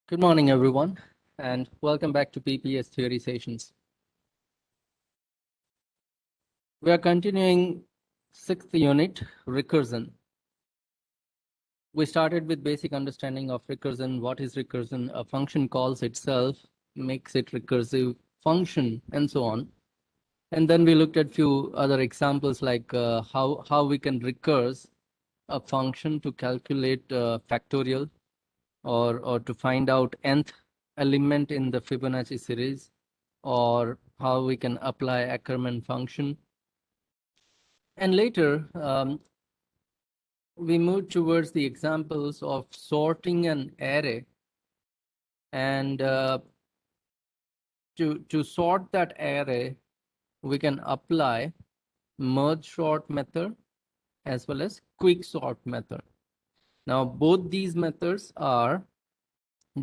Good morning, everyone, and welcome back to PPS Theory Sessions. We are continuing 6th unit, recursion. We started with basic understanding of recursion. What is recursion? A function calls itself, makes it recursive function, and so on. And then we looked at few other examples like how we can recurse a function to calculate factorial or to find out nth element in the Fibonacci series, or how we can apply Ackermann function. And later, we move towards the examples of sorting an array. And to sort that array, we can apply merge sort method as well as quick sort method. Now, both these methods are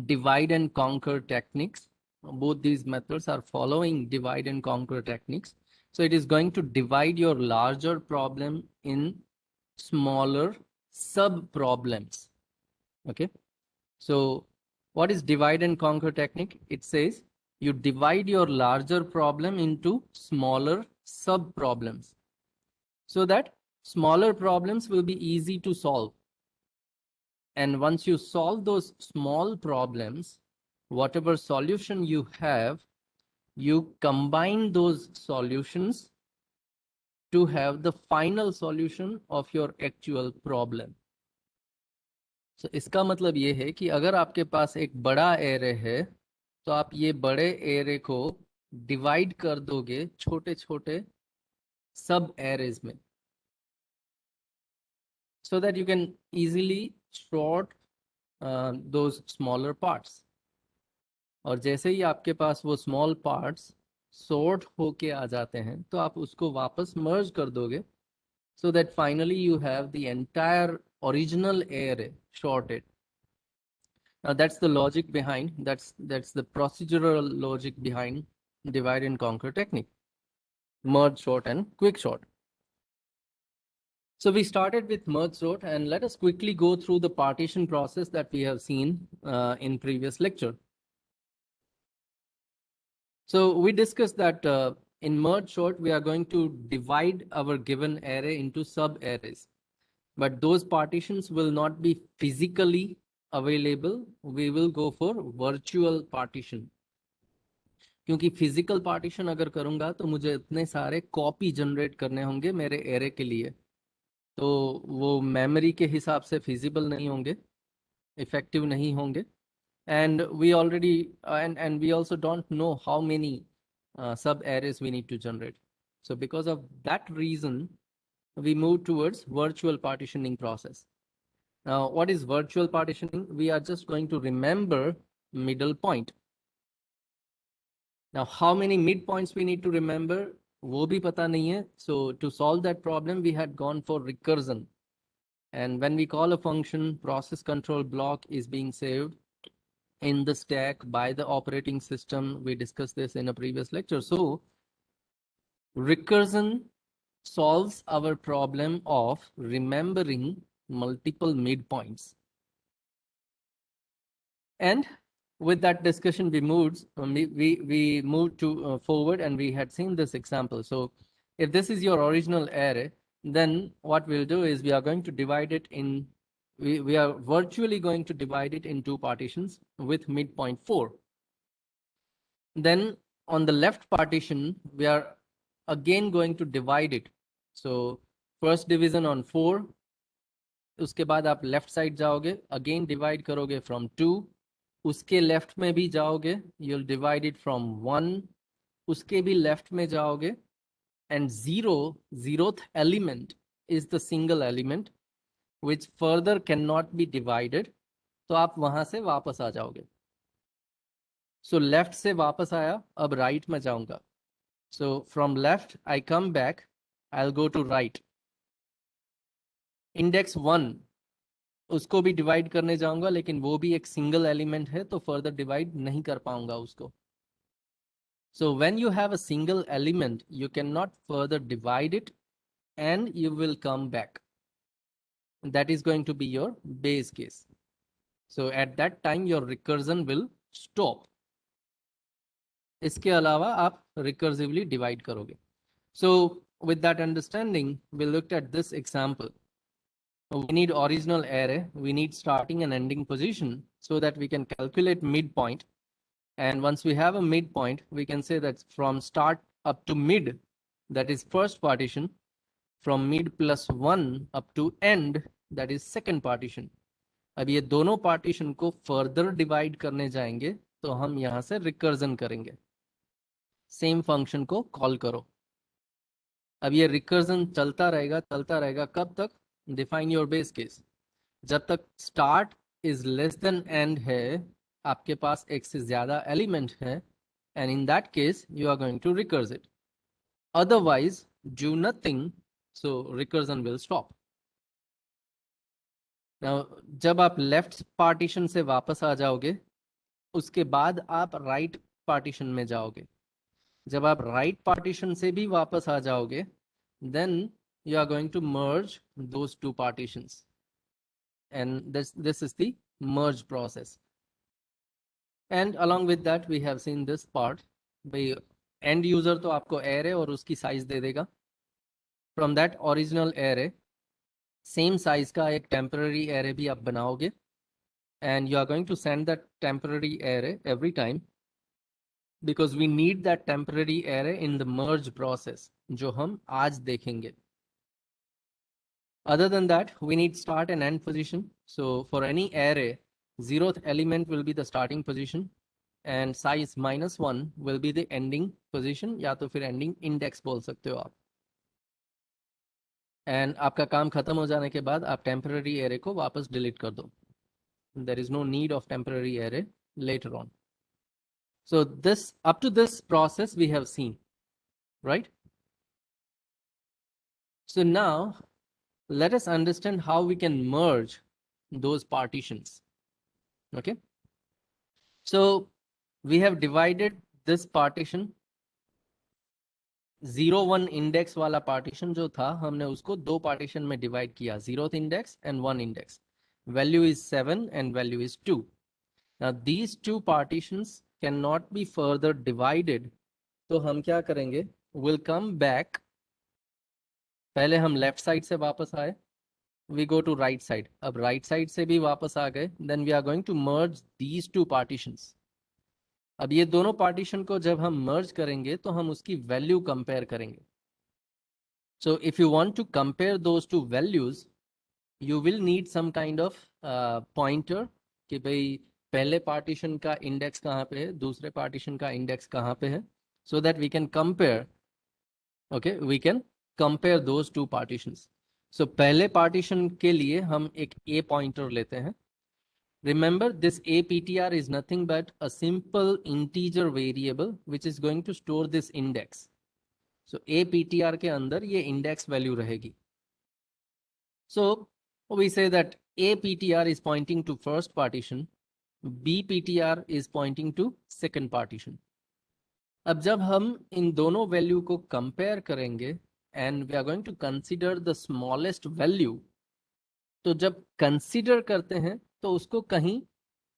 divide and conquer techniques. Both these methods are following divide and conquer techniques. So it is going to divide your larger problem in smaller sub problems. Okay. So what is divide and conquer technique? It says you divide your larger problem into smaller sub problems so that smaller problems will be easy to solve. And once you solve those small problems, whatever solution you have, you combine those solutions to have the final solution of your actual problem. So इसका मतलब ये है कि अगर आपके पास एक बड़ा एरे है तो आप ये बड़े एरे को डिवाइड कर दोगे छोटे छोटे सब एरेज में, so that you can easily sort those smaller parts. और जैसे ही आपके पास वो स्मॉल पार्ट्स सॉर्ट होके आ जाते हैं तो आप उसको वापस मर्ज कर दोगे, so that finally you have the entire original array sorted. Now that's the logic behind, that's the procedural logic behind divide and conquer technique, merge sort and quick sort. So we started with merge sort, and let us quickly go through the partition process that we have seen in previous lecture. So we discussed that in merge sort, we are going to divide our given array into sub arrays, but those partitions will not be physically available. We will go for virtual partition. क्योंकि physical partition अगर करूंगा तो मुझे इतने सारे copy generate करने होंगे मेरे एरे के लिए, तो वो मेमोरी के हिसाब से फिजिबल नहीं होंगे, इफेक्टिव नहीं होंगे. And we already and we also don't know how many sub arrays we need to generate. So because of that reason, we move towards virtual partitioning process. Now, what is virtual partitioning? We are just going to remember middle point. Now, how many midpoints we need to remember, वो भी पता नहीं है. So to solve that problem, we had gone for recursion. And when we call a function, process control block is being saved in the stack by the operating system. We discussed this in a previous lecture. So recursion solves our problem of remembering multiple midpoints. And with that discussion, we moved to forward, and we had seen this example. So if this is your original array, then what we'll do is we are going to divide it in, we are virtually going to divide it in two partitions with midpoint 4. Then on the left partition, we are again going to divide it. So first division on 4, उसके बाद आप left side जाओगे, again divide करोगे from 2, उसके left में भी जाओगे, you'll divide it from 1, उसके भी लेफ्ट में जाओगे, and 0th element is the single element which further cannot be divided, तो आप वहां से वापस आ जाओगे. So लेफ्ट से वापस आया, अब राइट में जाऊंगा. So from left I come back, I'll go to right. Index 1 उसको भी डिवाइड करने जाऊंगा, लेकिन वो भी एक सिंगल एलिमेंट है तो फर्दर डिवाइड नहीं कर पाऊंगा उसको. So when you have a single element, you cannot further divide it and you will come back. That is going to be your base case. So at that time your recursion will stop. इसके अलावा आप recursively divide करोगे. So with that understanding, we looked at this example. We need original array, we need starting and ending position so that we can calculate midpoint. And once we have a midpoint, we can say that from start up to mid, that is first partition, from mid plus 1 up to end, that is second partition. अब ये दोनों partition को further divide करने जाएंगे तो हम यहाँ से रिकर्जन करेंगे. सेम फंक्शन को कॉल करो. अब ये रिकर्जन चलता रहेगा कब तक? Define your base case. जब तक start is less than end है, आपके पास एक से ज्यादा एलिमेंट है, and in that case you are going to recurse it. Otherwise do nothing, so recursion will stop. जब आप लेफ्ट पार्टीशन से वापस आ जाओगे, उसके बाद आप राइट पार्टीशन में जाओगे. जब आप राइट पार्टीशन से भी वापस आ जाओगे, then you are going to merge those two partitions, and this is the merge process. And along with that we have seen this part. भाई end user तो आपको array और उसकी size दे देगा. From that original array same size का एक temporary array भी आप बनाओगे, and you are going to send that temporary array every time because we need that temporary array in the merge process जो हम आज देखेंगे. Other than that, we need start and end position. So for any array, 0th element will be the starting position and size -1 will be the ending position, या तो फिर ending index बोल सकते हो आप. And आपका काम खत्म हो जाने के बाद आप temporary array को वापस delete कर दो. There is no need of temporary array later on. So this, up to this process we have seen, right? So now let us understand how we can merge those partitions. Okay, so we have divided this partition. 0-1 index वाला partition जो था, हमने उसको दो partition में divide किया, 0th index and 1 index. Value is 7 and value is 2. Now these two partitions cannot be further divided. तो हम क्या करेंगे? We'll come back. पहले हम लेफ्ट साइड से वापस आए, we go to right side. अब right side से भी वापस आ गए, then we are going to merge these two partitions. अब ये दोनों पार्टीशन को जब हम मर्ज करेंगे तो हम उसकी वैल्यू कंपेयर करेंगे. So if you want to compare those two values, you will need some kind of pointer कि भाई पहले पार्टीशन का इंडेक्स कहाँ पे है, दूसरे पार्टीशन का इंडेक्स कहाँ पे है, so that we can compare. Okay, we can compare those two partitions. So पहले पार्टीशन के लिए हम एक ए पॉइंटर लेते हैं. Remember, this APTR is nothing but a simple integer variable which is going to store this index. So APTR के अंदर ये index value रहेगी. So we say that APTR is pointing to first partition, BPTR is pointing to second partition. अब जब हम इन दोनों value को compare करेंगे and we are going to consider the smallest value, तो जब consider करते हैं तो उसको कहीं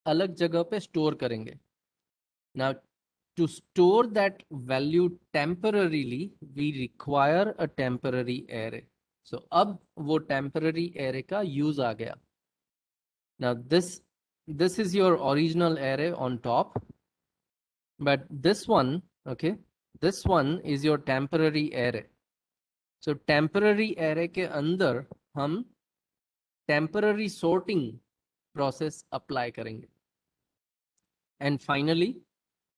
अलग जगह पे स्टोर करेंगे. Now to store that value temporarily we require a temporary array. So अब वो temporary array का use आ गया. Now this is your original array on top, but this one, okay, this one is your temporary array. So temporary array के अंदर हम temporary sorting process apply करेंगे. And finally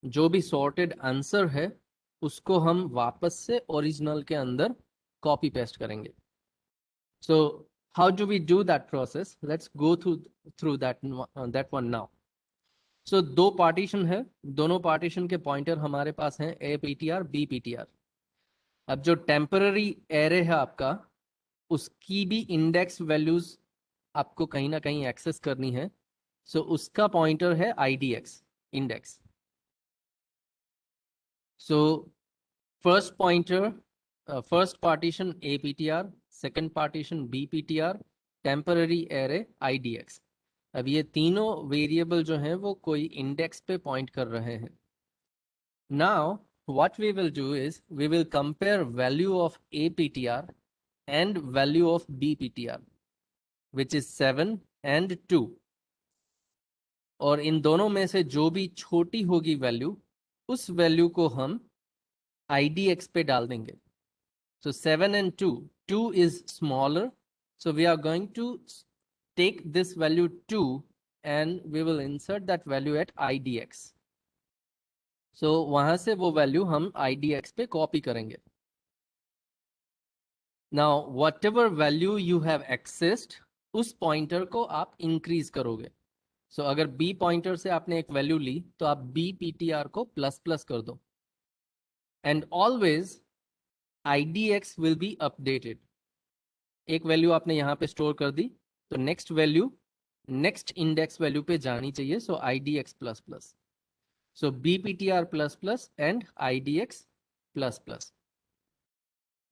जो भी सॉर्टेड आंसर है उसको हम वापस से ओरिजिनल के अंदर कॉपी पेस्ट करेंगे. So how do we do that process? Let's go through that one now. So दो पार्टीशन है, दोनों पार्टीशन के पॉइंटर हमारे पास हैं APTR, BPTR. अब जो टेम्पररी एरे है आपका, उसकी भी इंडेक्स वैल्यूज आपको कहीं ना कहीं एक्सेस करनी है. सो उसका पॉइंटर है IDX index. So first pointer, first partition APTR, second partition BPTR, temporary array IDX. अब ये तीनों वेरिएबल जो हैं वो कोई इंडेक्स पे पॉइंट कर रहे हैं. Now what we will do is we will compare value of APTR and value of BPTR, which is 7 and 2. और इन दोनों में से जो भी छोटी होगी वैल्यू, उस वैल्यू को हम IDX पे डाल देंगे. So 7 and 2, 2 is smaller, so we are going to take this value 2 and we will insert that value at IDX. So वहां से वो वैल्यू हम IDX पे कॉपी करेंगे. Now whatever value you have accessed, उस पॉइंटर को आप increase करोगे. So अगर B पॉइंटर से आपने एक वैल्यू ली तो आप BPTR को प्लस प्लस कर दो. And always IDX will be updated. एक वैल्यू आपने यहाँ पे स्टोर कर दी तो next value next index value पे जानी चाहिए. सो IDX plus plus. So BPTR plus plus and IDX plus plus.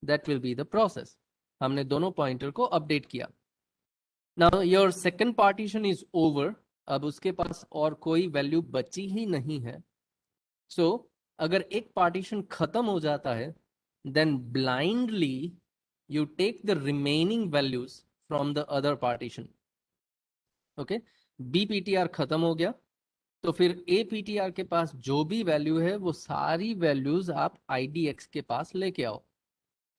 That will be the process. हमने दोनों पॉइंटर को अपडेट किया. Now your second partition is over. अब उसके पास और कोई वैल्यू बची ही नहीं है. सो अगर एक पार्टीशन खत्म हो जाता है then blindly you take the remaining values from the other partition. Okay, BPTR खत्म हो गया तो फिर APTR के पास जो भी वैल्यू है वो सारी वैल्यूज आप IDX के पास लेके आओ.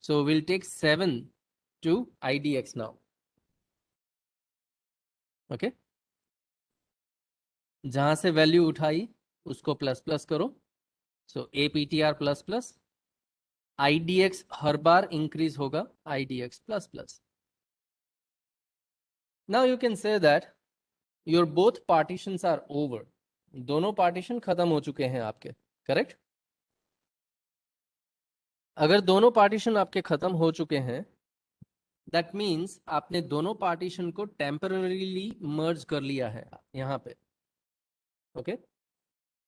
So we'll take 7 to IDX now. Okay, जहां से वैल्यू उठाई उसको प्लस प्लस करो. So APTR plus plus, IDX हर बार इंक्रीज होगा IDX plus plus. Now you can say that your both partitions are over. दोनों पार्टीशन खत्म हो चुके हैं आपके. करेक्ट. अगर दोनों पार्टीशन आपके खत्म हो चुके हैं दैट मीन्स आपने दोनों पार्टीशन को टेम्पररीली मर्ज कर लिया है यहाँ पे. ओके,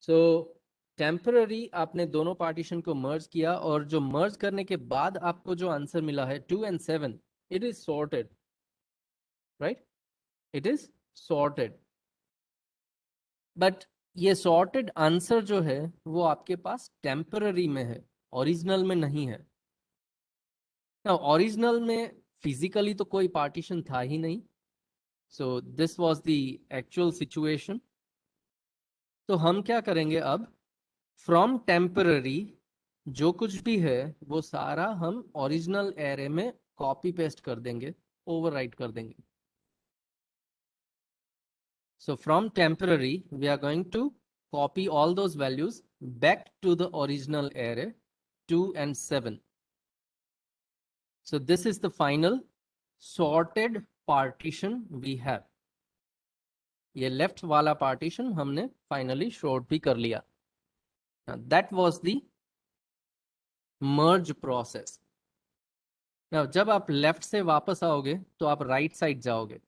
सो टेम्पररी आपने दोनों पार्टीशन को मर्ज किया और जो मर्ज करने के बाद आपको जो आंसर मिला है 2 and 7, it is sorted. Right, it is sorted. But ये सॉर्टेड आंसर जो है वो आपके पास टेम्पररी में है, ओरिजिनल में नहीं है. ना ओरिजिनल में फिजिकली तो कोई पार्टीशन था ही नहीं. So this was the actual situation. तो हम क्या करेंगे अब, फ्रॉम टेम्पररी जो कुछ भी है वो सारा हम ओरिजिनल एरे में कॉपी पेस्ट कर देंगे, ओवरराइट कर देंगे. So from temporary, we are going to copy all those values back to the original array 2 and 7. So this is the final sorted partition we have. ये left वाला partition हमने finally sort भी कर लिया. Now that was the merge process. Now जब आप left से वापस आओगे तो आप right side जाओगे.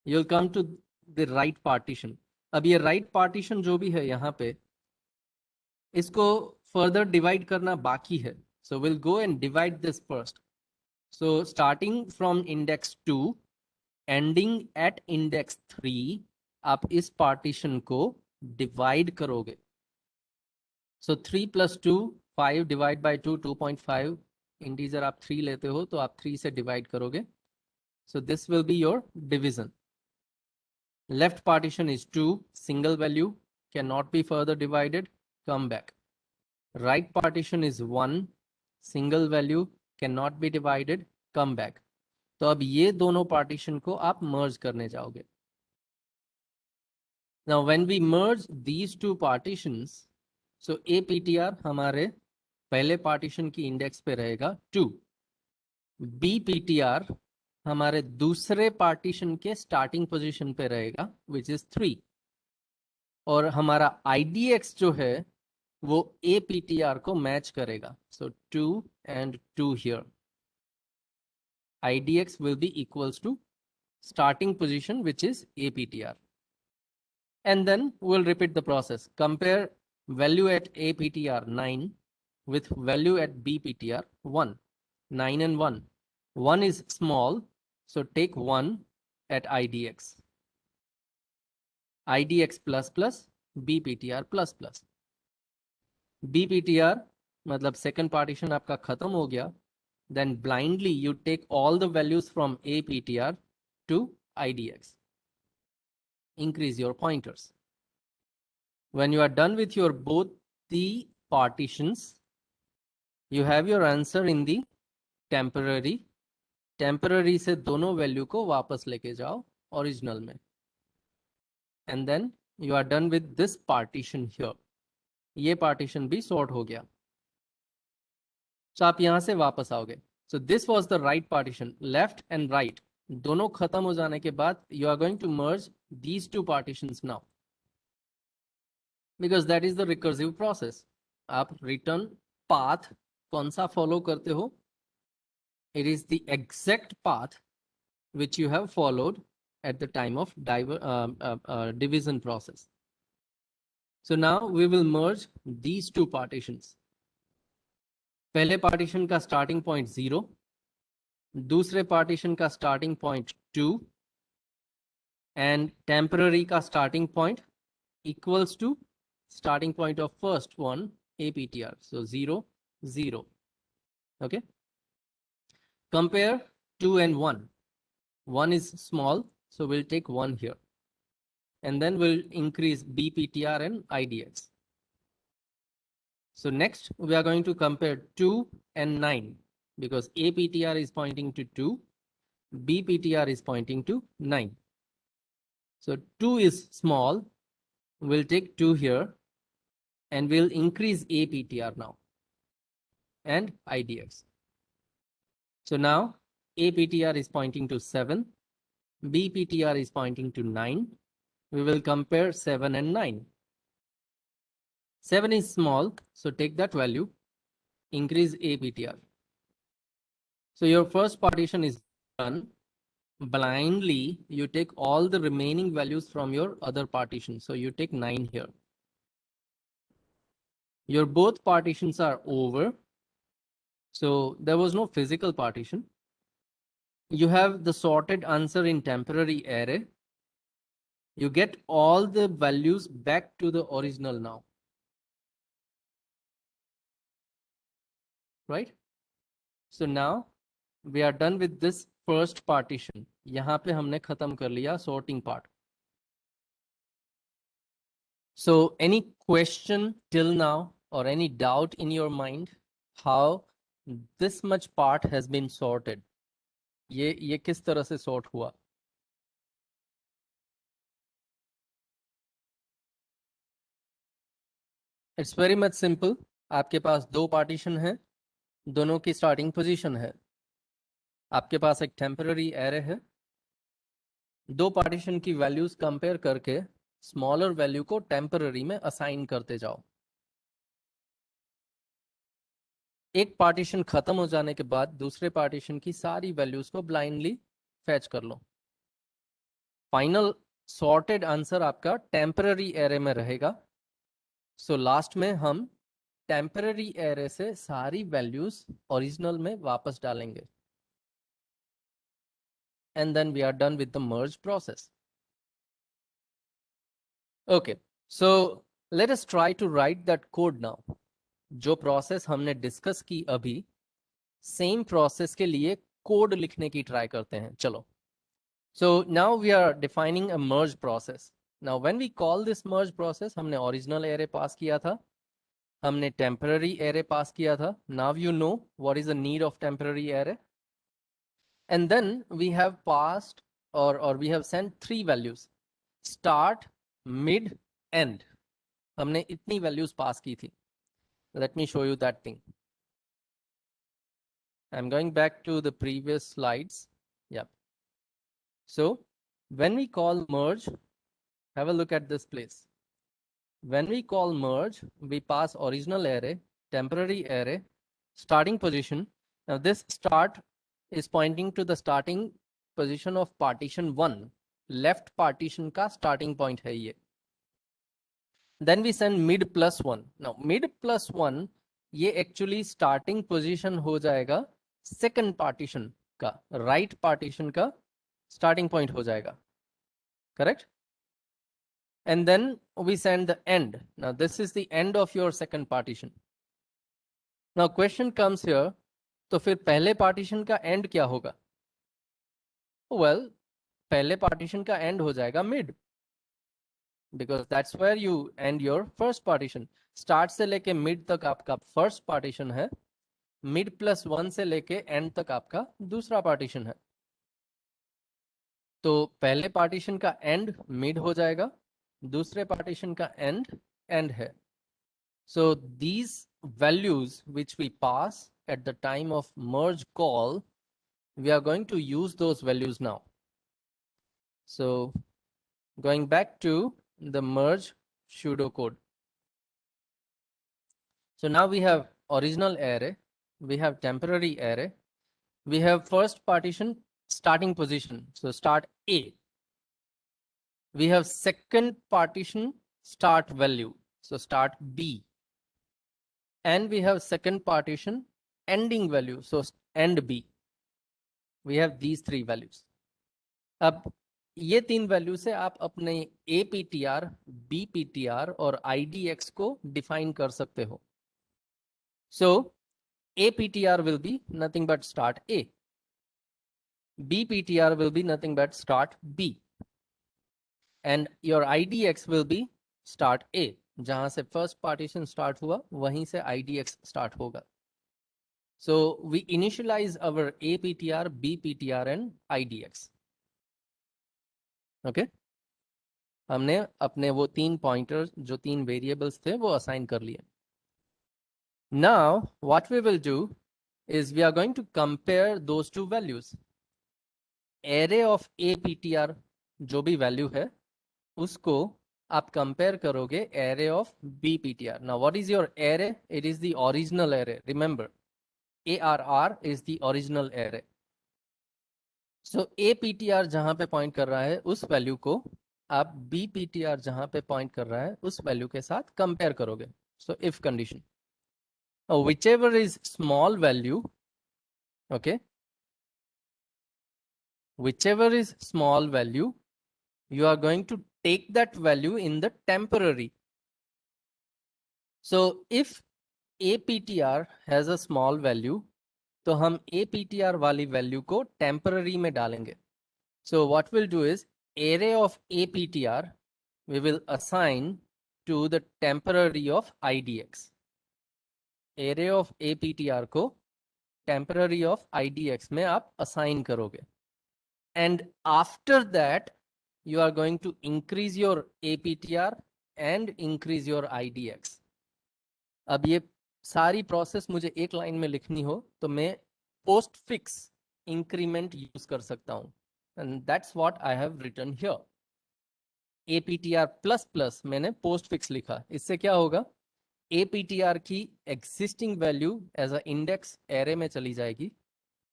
You'll come to the right partition. अब ये right partition जो भी है यहाँ पे इसको further divide करना बाकी है. So we'll go and divide this first. So starting from index 2, ending at index 3, आप इस partition को divide करोगे. So 3 plus 2, 5 divide by 2, 2.5. Integer आप 3 लेते हो तो आप 3 से divide करोगे. So this will be your division. Left partition is 2, single value, cannot be further divided, come back. Right partition is 1, single value, cannot be divided, come back. तो अब ये दोनों partition को आप merge करने जाओगे. Now when we merge these two partitions, so APTR हमारे पहले partition की index पे रहेगा 2. BPTR हमारे दूसरे partition के starting position पे रहेगा which is 3. और हमारा IDX जो है वो APTR को मैच करेगा. So 2 and 2 here. IDX will be equals to starting position which is APTR. And then we'll repeat the process. Compare value at APTR 9 with value at BPTR 1. 9 and 1. 1 is small, so take 1 at IDX. IDX plus plus BPTR plus plus. BPTR मतलब second partition आपका खत्म हो गया. Then blindly you take all the values from APTR to IDX. Increase your pointers. When you are done with your both the partitions, you have your answer in the temporary. Temporary से दोनों value को वापस लेके जाओ original में. And then you are done with this partition here. ये partition भी sort हो गया. So आप यहां से वापस आओगे. So this was the right partition. Left and right दोनों खत्म हो जाने के बाद you are going to merge these two partitions now. Because that is the recursive process. आप return path कौन सा follow करते हो? It is the exact path which you have followed at the time of division process. So now we will merge these two partitions. पहले partition का starting point 0, दूसरे partition का starting point 2, and temporary का starting point equals to starting point of first one APTR. So 0, 0. Okay. Compare 2 and 1. 1 is small, so we'll take 1 here. And then we'll increase BPTR and IDX. So next we are going to compare 2 and 9 because APTR is pointing to 2, BPTR is pointing to 9. So 2 is small, we'll take 2 here and we'll increase APTR now and IDX. So now APTR is pointing to 7, BPTR is pointing to 9. We will compare 7 and 9. 7 is small, so take that value, increase APTR. So your first partition is done. Blindly, you take all the remaining values from your other partition. So you take 9 here. Your both partitions are over. So there was no physical partition. You have the sorted answer in temporary array. You get all the values back to the original now. Right? So now we are done with this first partition. यहाँ पे हमने खत्म कर लिया sorting part. So any question till now or any doubt in your mind how this much part has been sorted? ये किस तरह से sort हुआ? It's very much simple. आपके पास दो partition है, दोनों की starting position है. आपके पास एक temporary array है. दो partition की values compare करके smaller value को temporary में assign करते जाओ. एक पार्टीशन खत्म हो जाने के बाद दूसरे पार्टीशन की सारी वैल्यूज को ब्लाइंडली फैच कर लो. फाइनल सॉर्टेड आंसर आपका टेम्पररी एरे में रहेगा. सो लास्ट में हम टेम्पररी एरे से सारी वैल्यूज ओरिजिनल में वापस डालेंगे. And then we are done with the merge process. Okay, so let us try to write that code now. जो प्रोसेस हमने डिस्कस की अभी, सेम प्रोसेस के लिए कोड लिखने की ट्राई करते हैं. चलो. So now we are defining a merge process. Now when we call this merge process, हमने original array pass किया था, हमने temporary array pass किया था. Now you know what is the need of temporary array. And then we have passed or we have sent three values: start, mid, end. हमने इतनी values pass की थी. Let me show you that thing. I'm going back to the previous slides. Yep. So when we call merge, have a look at this place. When we call merge, we pass original array, temporary array, starting position. Now this start is pointing to the starting position of partition 1. Left partition का starting point है ये. Then we send mid plus 1. Now mid plus 1 ये actually starting position हो जाएगा second partition का, right partition का starting point हो जाएगा. Correct? and then we send the end. Now this is the end of your second partition. Now question comes here, तो फिर पहले पार्टीशन का एंड क्या होगा? Well, पहले पार्टीशन का एंड हो जाएगा mid, because that's where you end your first partition. Start से लेके मिड तक आपका फर्स्ट पार्टीशन है, मिड प्लस 1 से लेके एंड तक आपका दूसरा पार्टीशन है. तो पहले पार्टीशन का एंड मिड हो जाएगा, दूसरे पार्टीशन का एंड है. So these values which we pass at the time of merge call, we are going to use those values now. So going back to the merge pseudocode. So now we have original array, we have temporary array, we have first partition starting position, so start A. We have second partition start value, so start B. And we have second partition ending value, so end B. We have these three values. अब ये तीन value से आप अपने APTR, BPTR और IDX को define कर सकते हो. So APTR will be nothing but start A. BPTR will be nothing but start B. And your IDX will be start A. जहां से फर्स्ट पार्टीशन स्टार्ट हुआ वहीं से IDX स्टार्ट होगा. So we initialize our APTR, BPTR and IDX. Okay? हमने अपने वो तीन पॉइंटर्स जो तीन वेरिएबल्स थे वो असाइन कर लिए. Now what we will do is we are going to compare those two values. Array of APTR जो भी वैल्यू है उसको आप कंपेयर करोगे array of BPTR. Now what is your array? It is the original array. Remember, ARR is the original array. So APTR जहां पे point कर रहा है उस वैल्यू को आप BPTR जहां पे पॉइंट कर रहा है उस वैल्यू के साथ कंपेयर करोगे. So if condition, whichever is small value, okay, whichever is small value, you are going to take that value in the temporary. So if APTR has a small value, तो हम APTR वाली value को temporary में डालेंगे. So what we'll do is array of APTR we will assign to the temporary of IDX. Array of APTR को temporary of IDX में आप assign करोगे. And after that you are going to increase your APTR and increase your IDX. अब ये सारी process मुझे एक line में लिखनी हो तो मैं पोस्ट फिक्स इंक्रीमेंट यूज कर सकता हूं. And that's what I have written here. APTR plus plus मैंने पोस्ट फिक्स लिखा. इससे क्या होगा, APTR की existing value as a index array में चली जाएगी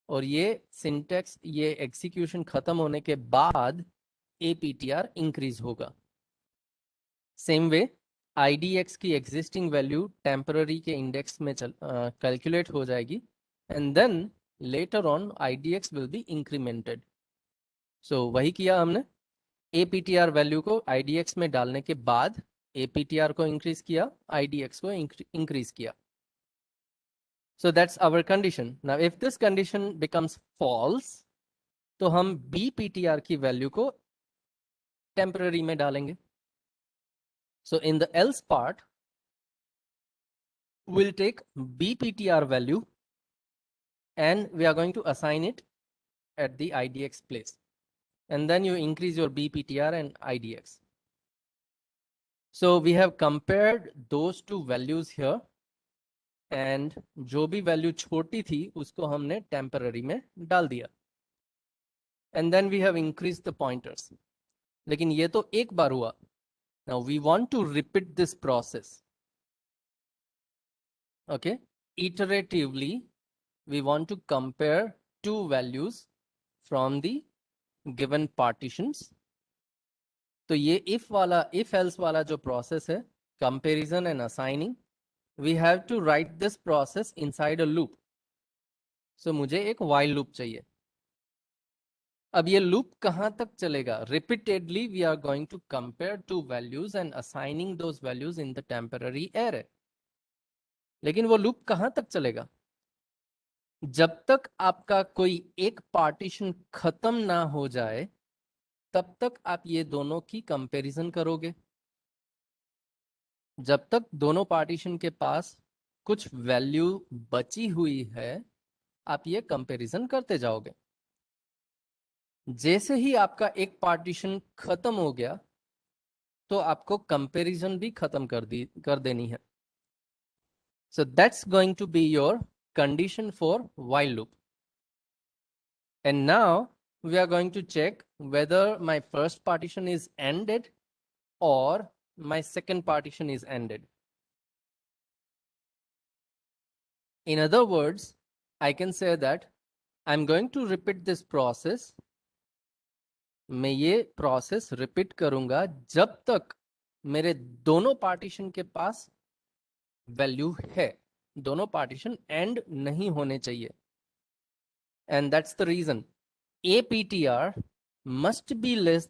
और ये सिंटेक्स ये एग्जीक्यूशन खत्म होने के बाद APTR इंक्रीज होगा. सेम वे IDX की एग्जिस्टिंग वैल्यू टेम्पररी के इंडेक्स में कैलकुलेट हो जाएगी and then later on IDX will be incremented. So वही किया हमने. APTR वैल्यू को IDX में डालने के बाद APTR को इंक्रीज किया, IDX को इंक्रीज किया. So that's our condition. Now if this condition becomes false, तो हम BPTR की वैल्यू को टेम्पररी में डालेंगे. So in the else part, we'll take BPTR value and we are going to assign it at the IDX place. And then you increase your BPTR and IDX. So we have compared those two values here. And जो भी value छोटी थी उसको हमने temporary में डाल दिया. And then we have increased the pointers. लेकिन ये तो एक बार हुआ. Now we want to repeat this process. Okay, iteratively we want to compare two values from the given partitions. तो ये if वाला if else वाला जो process है, comparison and assigning, we have to write this process inside a loop. So मुझे एक while loop चाहिए. अब ये लूप कहां तक चलेगा? Repeatedly we are going to compare two values and assigning those values in the temporary array. लेकिन वो लूप कहां तक चलेगा? जब तक आपका कोई एक पार्टीशन खत्म ना हो जाए तब तक आप ये दोनों की कंपैरिजन करोगे। जब तक दोनों पार्टीशन के पास कुछ वैल्यू बची हुई है आप ये कंपैरिजन करते जाओगे। जैसे ही आपका एक पार्टीशन खत्म हो गया तो आपको कंपैरिजन भी खत्म कर देनी है। So that's going to be your condition for while loop. And now we are going to check whether my first partition is ended or my second partition is ended. In other words, I can say that I'm going to repeat this process. मैं ये process repeat करूंगा जब तक मेरे दोनों partition के पास value है। दोनों पार्टीशन एंड नहीं होने चाहिए। And that's the reason APTR must be less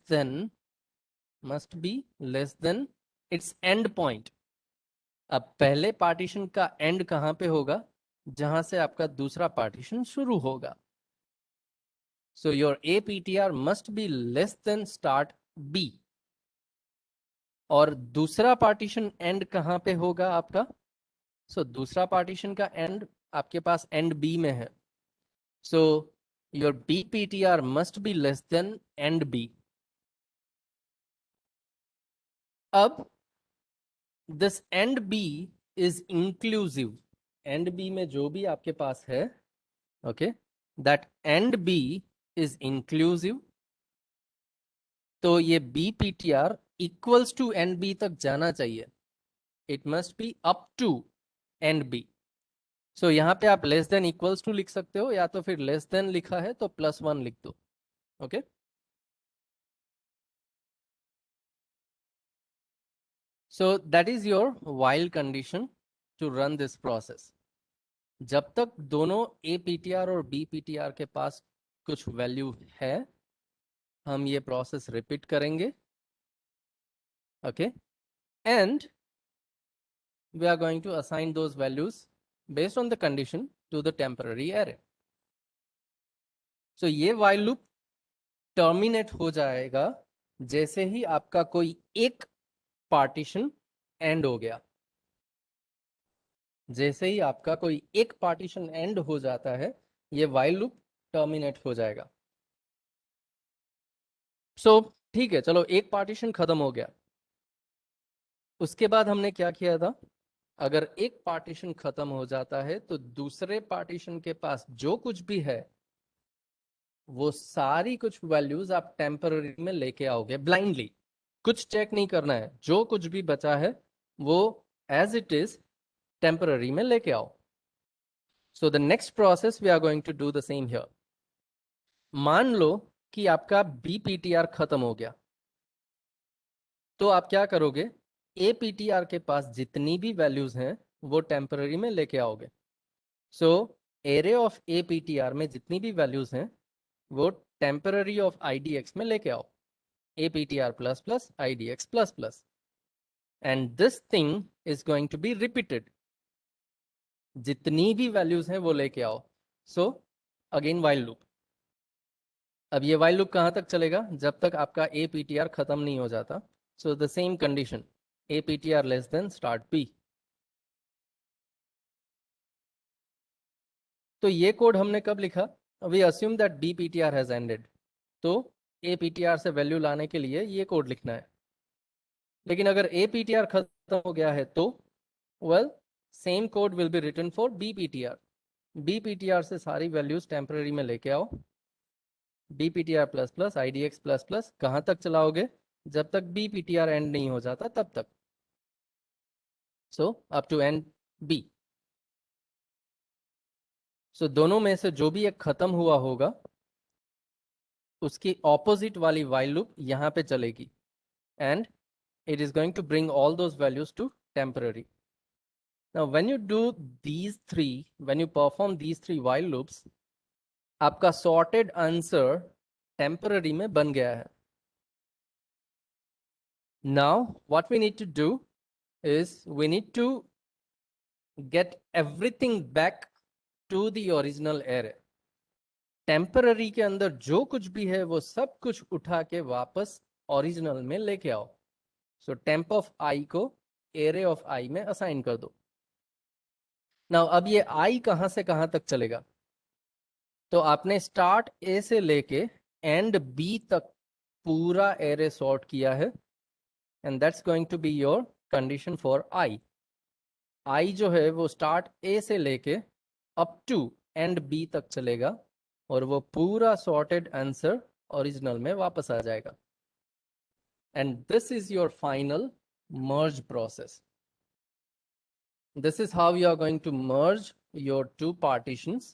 than its end point. अब पहले पार्टीशन का एंड कहां पे होगा? जहां से आपका दूसरा पार्टीशन शुरू होगा। So your APTR must be less than start B. और दूसरा पार्टीशन एंड कहां पे होगा आपका? So दूसरा पार्टीशन का एंड आपके पास एंड B में है। So your BPTR must be less than end B. अब this end B is inclusive. end B में जो भी आपके पास है, okay, that end B is inclusive. तो ये BPTR equals to end B तक जाना चाहिए। It must be up to end B. So यहाँ पे आप लेस देन इक्वल्स टू लिख सकते हो या तो फिर लेस देन लिखा है तो +1 लिख दो। Okay, so that is your while condition to run this process. जब तक दोनों APTR और BPTR के पास कुछ वैल्यू है हम ये प्रोसेस रिपीट करेंगे। Okay, and we are going to assign those values based on the condition to the temporary array. So ये while loop टर्मिनेट हो जाएगा जैसे ही आपका कोई एक पार्टीशन एंड हो गया। जैसे ही आपका कोई एक पार्टीशन एंड हो जाता है ये व्हाइल लूप टर्मिनेट हो जाएगा। सो ठीक है, चलो एक पार्टीशन खत्म हो गया। उसके बाद हमने क्या किया था? अगर एक पार्टीशन खत्म हो जाता है तो दूसरे पार्टीशन के पास जो कुछ भी है वो सारी कुछ वैल्यूज आप टेम्पररी में लेके आओगे ब्लाइंडली। कुछ चेक नहीं करना है, जो कुछ भी बचा है वो एज इट इज टेम्पररी में लेके आओ। So the next process we are going to do the same here. मान लो कि आपका BPTR खत्म हो गया तो आप क्या करोगे? APTR के पास जितनी भी वैल्यूज हैं वो टेम्पररी में लेके आओगे। सो एरे ऑफ APTR में जितनी भी वैल्यूज हैं वो टेम्पररी ऑफ IDX में लेके आओ। APTR plus plus IDX plus plus, and this thing is going to be repeated. जितनी भी वैल्यूज हैं वो लेके आओ। So again while loop। अब ये while loop कहां तक चलेगा? जब तक आपका APTR खत्म नहीं हो जाता। So the same condition APTR less than start B। तो ये कोड हमने कब लिखा? We assume that BPTR has ended, तो APTR से वैल्यू लाने के लिए ये कोड लिखना है। लेकिन अगर APTR खत्म हो गया है तो well same code will be written for BPTR। BPTR से सारी वैल्यूज टेम्पररी में लेके आओ। BPTR plus plus IDX plus plus कहाँ तक चलाओगे? जब तक BPTR एंड नहीं हो जाता तब तक। So up to and B। सो दोनों में से जो भी एक खत्म हुआ होगा उसकी ऑपोजिट वाली व्हाइल लूप यहाँ पे चलेगी and it is going to bring all those values to temporary. Now when you do these three, when you perform these three while loops, आपका sorted answer टेम्पररी में बन गया है. Now, what we need to do is we need to get everything back to the original array. Temporary के अंदर जो कुछ भी है वो सब कुछ उठा के वापस ओरिजिनल में लेके आओ. सो टेम्प ऑफ आई को एरे ऑफ आई में असाइन कर दो. नाउ अब ये आई कहां से कहां तक चलेगा? तो आपने स्टार्ट ए से लेके एंड बी तक पूरा एरे सॉर्ट किया है, and that's going to be your condition for I. I जो है वो स्टार्ट ए से लेके अप टू एंड बी तक चलेगा और वो पूरा सॉर्टेड आंसर ओरिजिनल में वापस आ जाएगा. And this is your final merge process. This is how you are going to merge your two partitions,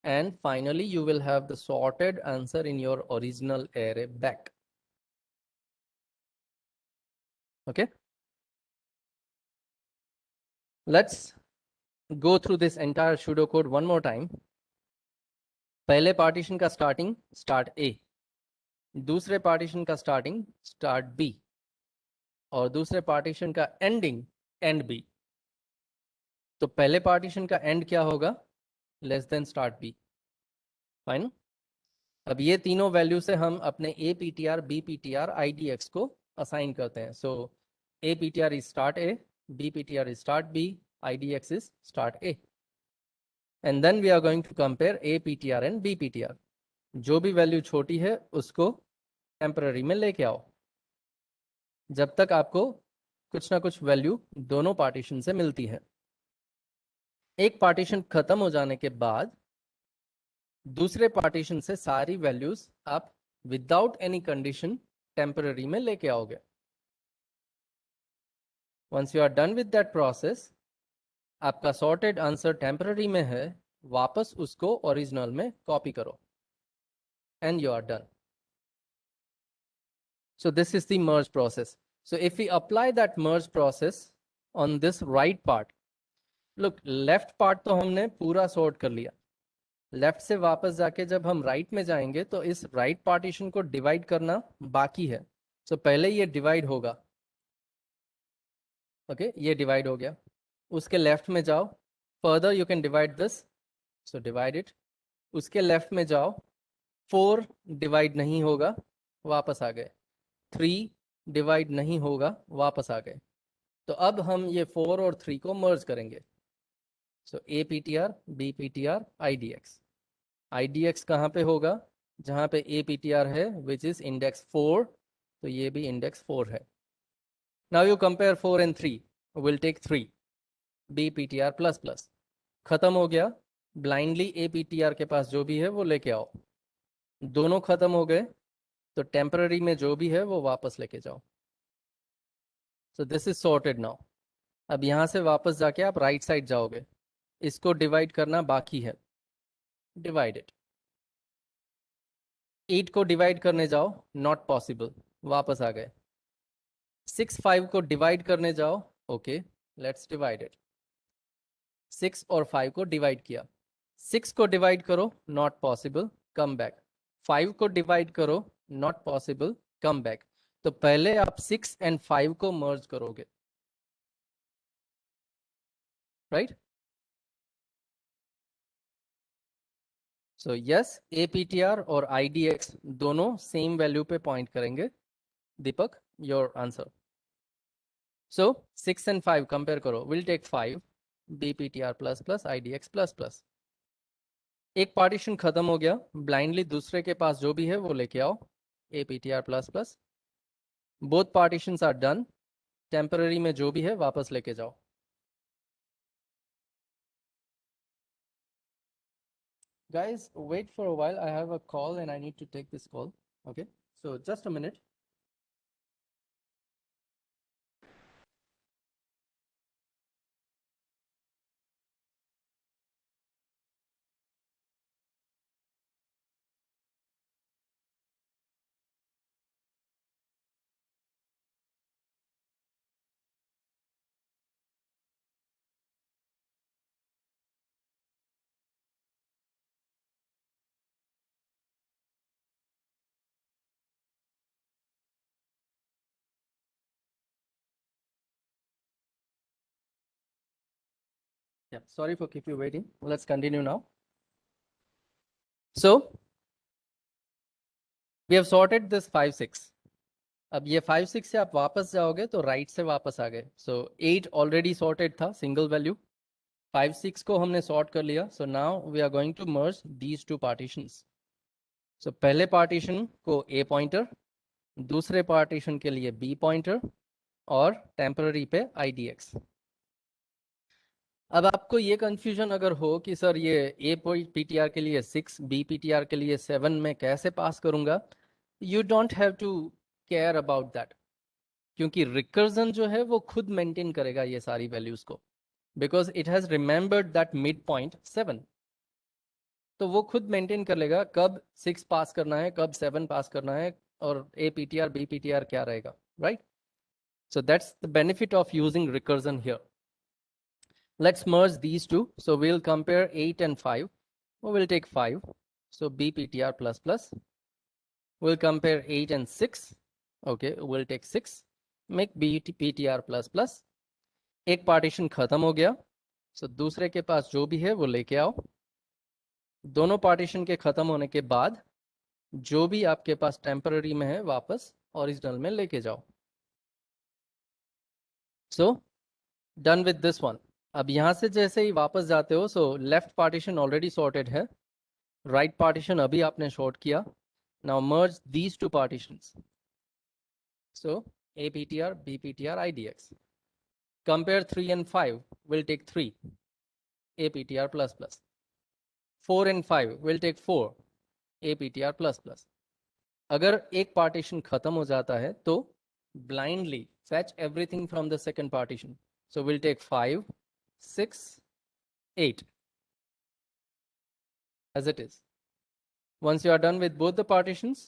and finally you will have the sorted answer in your original array back. Okay, let's go through this entire pseudocode one more time. पहले partition का starting start ए, दूसरे partition का starting start B, और दूसरे partition का ending and B. तो पहले partition का एंड क्या होगा? Less than start B. Fine. अब ये तीनों वैल्यू से हम अपने A P T R, B P T R, I D X को असाइन करते हैं. So A P T R is start A, B P T R is start B, I D X is start A. And then we are going to compare A P T R and B P T R. जो भी value छोटी है उसको temporary में लेके आओ जब तक आपको कुछ ना कुछ वैल्यू दोनों पार्टीशन से मिलती है. एक पार्टीशन खत्म हो जाने के बाद दूसरे पार्टीशन से सारी वैल्यूज आप विदाउट एनी कंडीशन टेम्पररी में लेके आओगे. Once you are done with that process, आपका सॉर्टेड आंसर टेम्पररी में है, वापस उसको ओरिजिनल में कॉपी करो and you are done. So this is the merge process. So if we apply that merge process on this right part, look, left part तो हमने पूरा sort कर लिया. लेफ्ट से वापस जाके जब हम राइट में जाएंगे तो इस राइट पार्टीशन को डिवाइड करना बाकी है. सो पहले ये डिवाइड होगा. ओके, ये डिवाइड हो गया. उसके लेफ्ट में जाओ, further you can divide this, so divide it. उसके लेफ्ट में जाओ, 4 डिवाइड नहीं होगा, वापस आ गए. 3 डिवाइड नहीं होगा, वापस आ गए. तो अब हम ये 4 और 3 को मर्ज करेंगे. So A P T R, B P T R, I D X. I D X कहाँ पे होगा? जहाँ पे ए पी टी आर है, विच इज इंडेक्स 4, तो ये भी इंडेक्स 4 है. Now you compare 4 and 3, will take 3, B P T R plus plus. खत्म हो गया. Blindly A P T R के पास जो भी है वो लेके आओ. दोनों खत्म हो गए तो टेम्पररी में जो भी है वो वापस लेके जाओ. So this is sorted now. अब यहाँ से वापस जाके आप राइट साइड जाओगे, इसको डिवाइड करना बाकी है. Divide it. 8 को डिवाइड करने जाओ, नॉट पॉसिबल, वापस आ गए. 6 5 को डिवाइड करने जाओ, ओके, लेट्स डिवाइड इट. 6 और 5 को डिवाइड किया. 6 को डिवाइड करो, नॉट पॉसिबल, कम बैक. 5 को डिवाइड करो, नॉट पॉसिबल, कम बैक. तो पहले आप 6 एंड 5 को मर्ज करोगे, राइट? सो यस, APTR और IDX दोनों सेम वैल्यू पे पॉइंट करेंगे. Deepak, your answer. So 6 and 5 compare करो, will take 5, BPTR plus plus, IDX plus plus. एक पार्टीशन खत्म हो गया, ब्लाइंडली दूसरे के पास जो भी है वो लेके आओ, APTR plus plus. Both partitions are done. Temporary में जो भी है वापस लेके जाओ. Guys, wait for a while. I have a call and I need to take this call. Okay, so just a minute. Yeah, sorry for keep you waiting. Let's continue now. So we have sorted this 5 6. अब ये 5 6 से आप वापस जाओगे तो right से वापस आ गए. So 8 ऑलरेडी सॉर्टेड था सिंगल वैल्यू. 5 6 को हमने सॉर्ट कर लिया. So now we are going to merge these two partitions. So पहले पार्टीशन को A पॉइंटर, दूसरे पार्टीशन के लिए B पॉइंटर और टेम्पररी पे IDX. अब आपको ये कंफ्यूजन अगर हो कि सर ये A PTR के लिए 6, B PTR के लिए 7 मैं कैसे पास करूंगा, you don't have to care about that, क्योंकि रिकर्जन जो है वो खुद मेंटेन करेगा ये सारी वैल्यूज को, because it has remembered that mid point 7. तो वो खुद मेंटेन कर लेगा कब 6 पास करना है, कब 7 पास करना है, और A PTR B PTR क्या रहेगा, right? So that's the benefit of using recursion here. Let's merge these two. So we'll compare 8 and 5. We will take 5. So BPTR plus plus. We'll compare 8 and 6. Okay, we'll take 6. Make BPTR plus plus. एक partition खत्म हो गया. So दूसरे के पास जो भी है वो लेके आओ. दोनों पार्टीशन के खत्म होने के बाद जो भी आपके पास टेम्पररी में है वापस ओरिजिनल में लेके जाओ. So done with this one. अब यहां से जैसे ही वापस जाते हो, so left partition already sorted है, राइट पार्टीशन अभी आपने शॉर्ट किया. Now merge these two partitions. So A PTR B PTR IDX. Compare 3 and 5. We'll take 3 A PTR plus plus. 4 and 5. We'll take 4 A PTR plus plus. अगर एक partition खत्म हो जाता है तो blindly fetch everything from the second partition. So we'll take 5, 6, 8 as it is. Once you are done with both the partitions,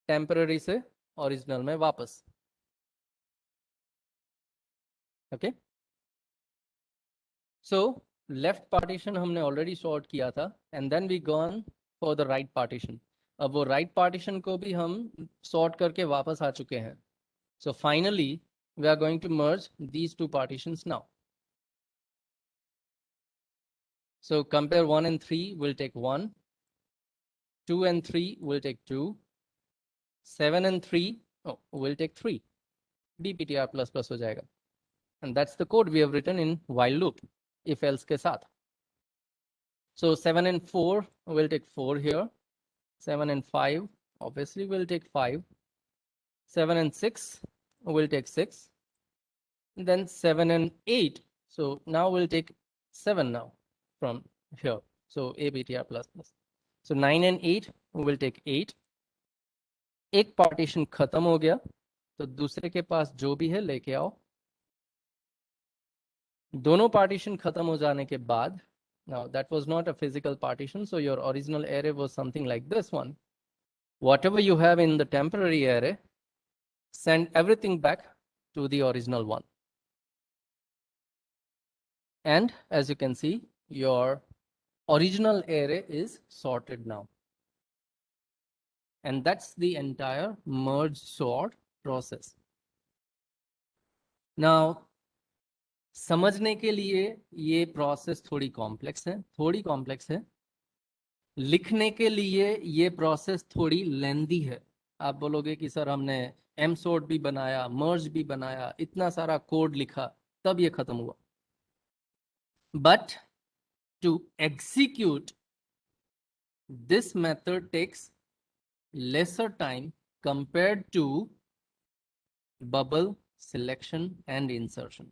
temporary से original में वापस. Okay? So left partition हमने already sort किया था, and then we gone for the right partition. अब वो right partition को भी हम sort करके वापस आ चुके हैं. So finally we are going to merge these two partitions now. So compare 1 and 3, we'll take 1. 2 and 3, we'll take 2. 7 and 3, oh, we'll take 3. BPTR plus plus हो जाएगा. And that's the code we have written in while loop, if else के साथ. So 7 and 4, we'll take 4 here. 7 and 5, obviously we'll take 5. 7 and 6, we'll take 6. And then 7 and 8. So now we'll take 7 now from here. So ABTR plus plus. So 9 and 8, we'll take 8. एक partition खत्म हो गया तो दूसरे के पास जो भी है लेके आओ. दोनों पार्टीशन खत्म हो जाने के बाद, now that was not a physical partition, so your original array was something like this one. Whatever you have in the temporary array, send everything back to the original one. And as you can see, your original array is sorted now. And that's the entire merge sort process. Now, समझने के लिए ये process थोड़ी complex है. लिखने के लिए ये प्रोसेस थोड़ी लेंदी है. आप बोलोगे कि सर हमने एम सॉर्ट भी बनाया, मर्ज भी बनाया, इतना सारा कोड लिखा, तब ये खत्म हुआ. But to execute this method takes lesser time compared to bubble selection and insertion.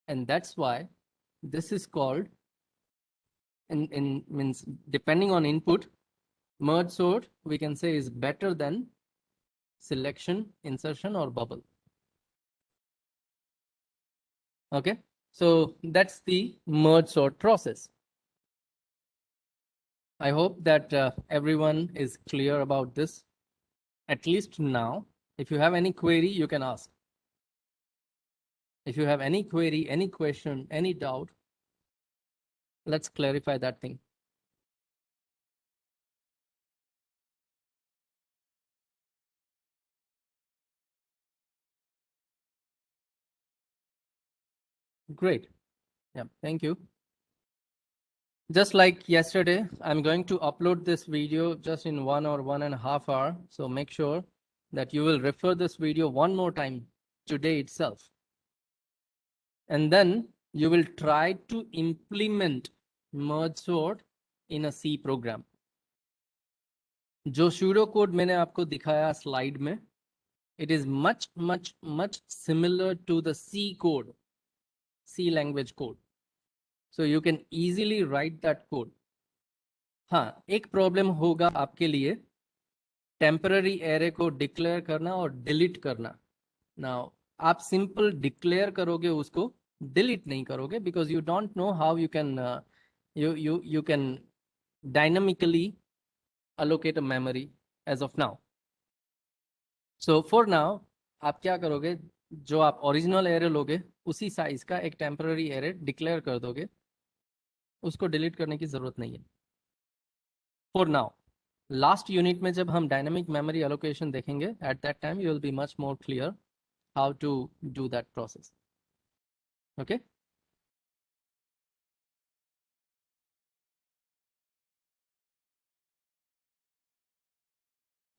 And that's why this is called, in means depending on input, merge sort we can say is better than selection, insertion or bubble. Okay, so that's the merge sort process. I hope that everyone is clear about this, at least now. If you have any query, you can ask. If you have any query, any question, any doubt, let's clarify that thing. Great. Yeah, thank you. Just like yesterday, I'm going to upload this video just in 1 or 1.5 hours. So make sure that you will refer this video one more time today itself. And then you will try to implement merge sort in a C program. जो pseudo code मैंने आपको दिखाया slide में, it is much similar to the C code, C language code. So you can easily write that code. हाँ, एक problem होगा आपके लिए टेम्पररी एरे को डिक्लेयर करना और डिलीट करना. नाउ आप सिंपल डिक्लेयर करोगे, उसको डिलीट नहीं करोगे, because you don't know how you can you can dynamically allocate a memory as of now. So for now आप क्या करोगे, जो आप ओरिजिनल एरे लोगे उसी साइज का एक टेम्पररी एरे डिक्लेयर कर दोगे, उसको डिलीट करने की जरूरत नहीं है फॉर नाउ. लास्ट यूनिट में जब हम डायनामिक मेमोरी एलोकेशन देखेंगे, at that time you will be much more clear how to do that process. Okay,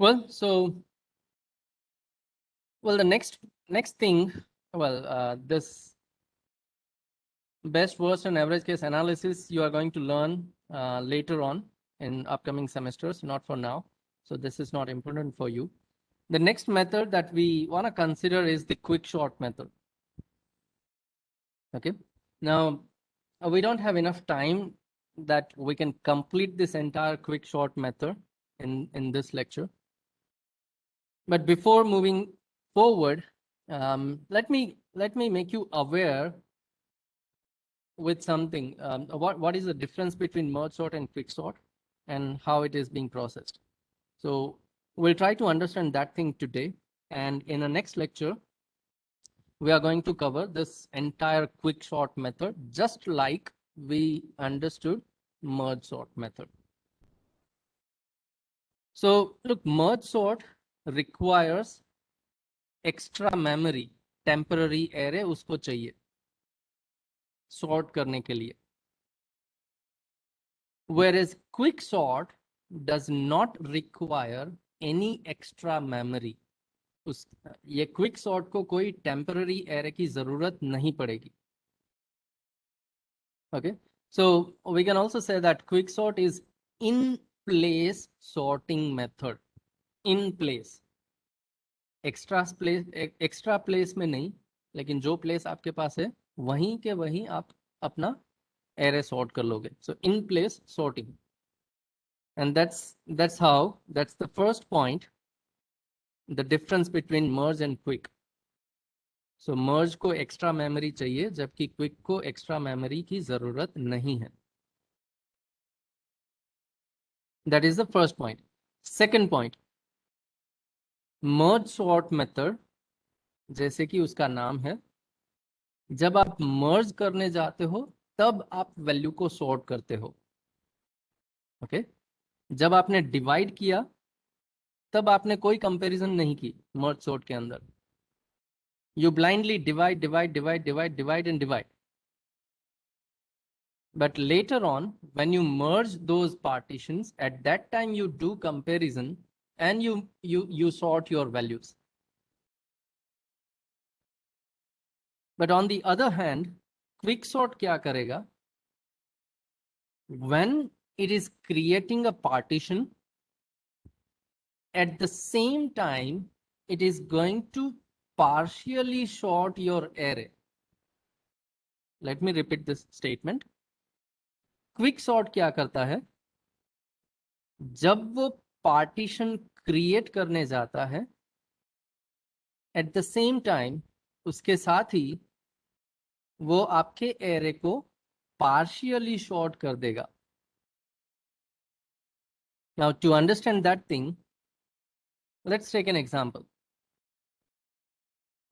well, so the next thing, this best, worst and average case analysis you are going to learn later on in upcoming semesters, not for now. So this is not important for you. The next method that we want to consider is the quick sort method. Okay, now we don't have enough time that we can complete this entire quick sort method in this lecture. But before moving forward, let me make you aware with something. What is the difference between merge sort and quick sort, and how it is being processed? So we'll try to understand that thing today, and in the next lecture we are going to cover this entire quick sort method, just like we understood merge sort method. So look, merge sort requires extra memory, temporary array उसको चाहिए sort करने के लिए. Whereas quick sort does not require any extra memory. ये quick sort को कोई temporary array की जरूरत नहीं पड़ेगी. Okay, so we can also say that quick sort is in place sorting method. In place, extra place में नहीं, लेकिन जो प्लेस आपके पास है वहीं के वहीं आप अपना एरे सॉर्ट कर लोगे. So in place sorting, and that's the first point, the difference between merge and quick. So merge को एक्स्ट्रा मेमोरी चाहिए, जबकि क्विक को एक्स्ट्रा मेमोरी की जरूरत नहीं है. That is the first point. Second point, merge sort method, जैसे कि उसका नाम है, जब आप मर्ज करने जाते हो तब आप वैल्यू को सॉर्ट करते हो. ओके, जब आपने डिवाइड किया तब आपने कोई कंपैरिजन नहीं की मर्ज सॉर्ट के अंदर. You blindly divide and divide. But later on, when you merge those partitions, at that time you do comparison and you sort your values. But on the other hand, quick sort क्या करेगा? When it is creating a partition, at the same time it is going to partially sort your array. Let me repeat this statement. Quick sort क्या करता है? जब वो partition create करने जाता है, एट द सेम टाइम उसके साथ ही वो आपके एरे को पार्शियली सॉर्ट कर देगा. Now to understand that thing, let's take an example.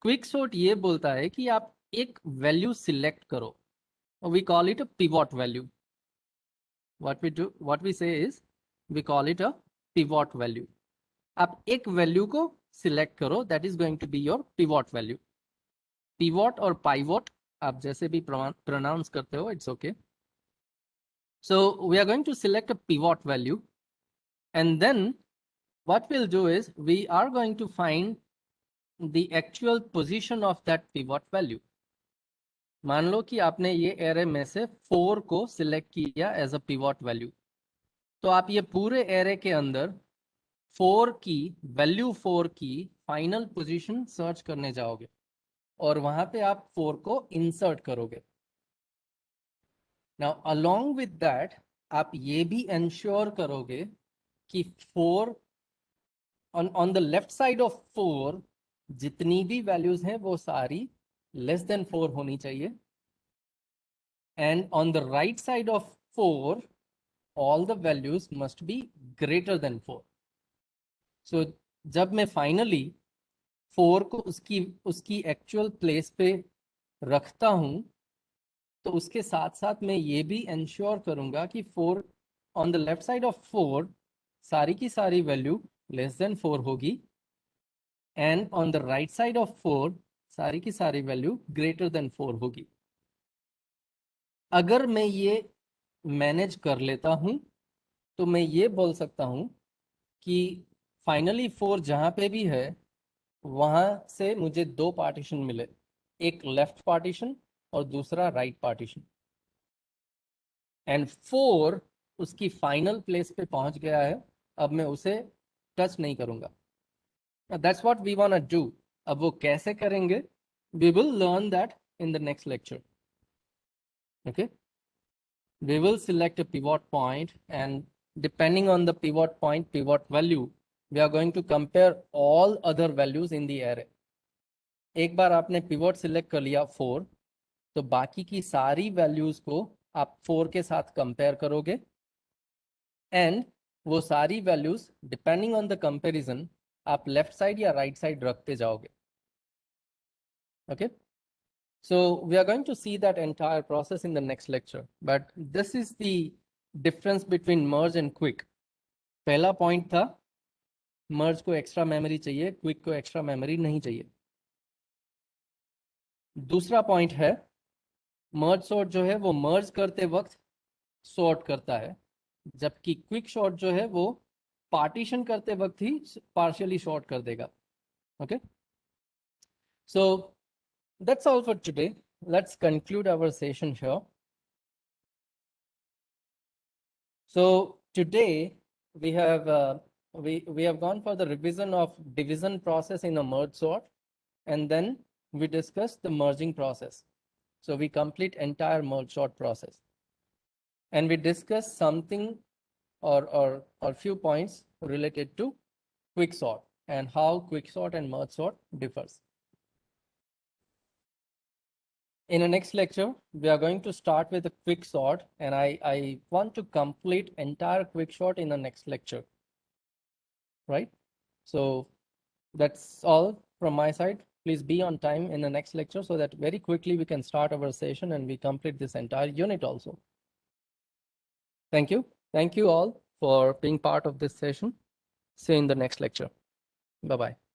Quick sort ये बोलता है कि आप एक वैल्यू सिलेक्ट करो. We call it a pivot value. what we say is we call it a pivot value. आप एक वैल्यू को सिलेक्ट करो, that is going to be your pivot value. Pivot or pivot आप जैसे भी pronounce करते हो, it's okay. So we are going to select a pivot value, and then what we'll do is we are going to find the actual position of that pivot value. मान लो कि आपने ये एरे में से 4 को सिलेक्ट किया as a pivot value, तो आप ये पूरे एरे के अंदर 4 की वैल्यू 4 की फाइनल पोजीशन सर्च करने जाओगे और वहां पे आप 4 को इंसर्ट करोगे. नाउ अलोंग विद दैट आप ये भी इंश्योर करोगे कि 4 on the left side of 4 जितनी भी वैल्यूज हैं वो सारी लेस देन 4 होनी चाहिए, and on the right side of 4 all the values must be greater than 4. So जब मैं फाइनली 4 को उसकी उसकी एक्चुअल प्लेस पे रखता हूं तो उसके साथ साथ मैं ये भी इंश्योर करूंगा कि 4 on the left side of 4 सारी की सारी वैल्यू लेस देन 4 होगी, and on the right side of 4 सारी की सारी वैल्यू ग्रेटर देन 4 होगी. अगर मैं ये मैनेज कर लेता हूं तो मैं ये बोल सकता हूं कि फाइनली 4 जहां पे भी है वहां से मुझे 2 पार्टीशन मिले, एक लेफ्ट पार्टीशन और दूसरा राइट पार्टीशन, एंड 4 उसकी फाइनल प्लेस पे पहुंच गया है. अब मैं उसे टच नहीं करूंगा. That's what we want to do. अब वो कैसे करेंगे, we will learn that in the next lecture. Okay, we will select a pivot point, and depending on the pivot point pivot value we are going to compare all other values in the array. एक बार आपने pivot select कर लिया 4, तो बाकी की सारी values को आप 4 के साथ कंपेयर करोगे, एंड वो सारी values depending on the comparison आप लेफ्ट साइड या राइट साइड रखते जाओगे. Okay, so we are going to see that entire process in the next lecture, but this is the difference between merge and quick. पहला point था मर्ज को extra memory चाहिए, quick को extra memory नहीं चाहिए. दूसरा पॉइंट है मर्ज सॉर्ट जो है वो मर्ज करते वक्त सॉर्ट करता है, जबकि क्विक सॉर्ट जो है वो पार्टीशन करते वक्त ही पार्शियली सॉर्ट कर देगा. Okay, so that's all for today. Let's conclude our session here. So today we have we have gone for the revision of division process in a merge sort, and then we discussed the merging process. So we complete entire merge sort process, and we discuss something or few points related to quick sort and how quick sort and merge sort differs. In the next lecture, we are going to start with a quick sort, and I want to complete entire quick sort in the next lecture, right? So that's all from my side. Please be on time in the next lecture so that very quickly we can start our session and we complete this entire unit also. Thank you. Thank you all for being part of this session. See you in the next lecture. Bye-bye.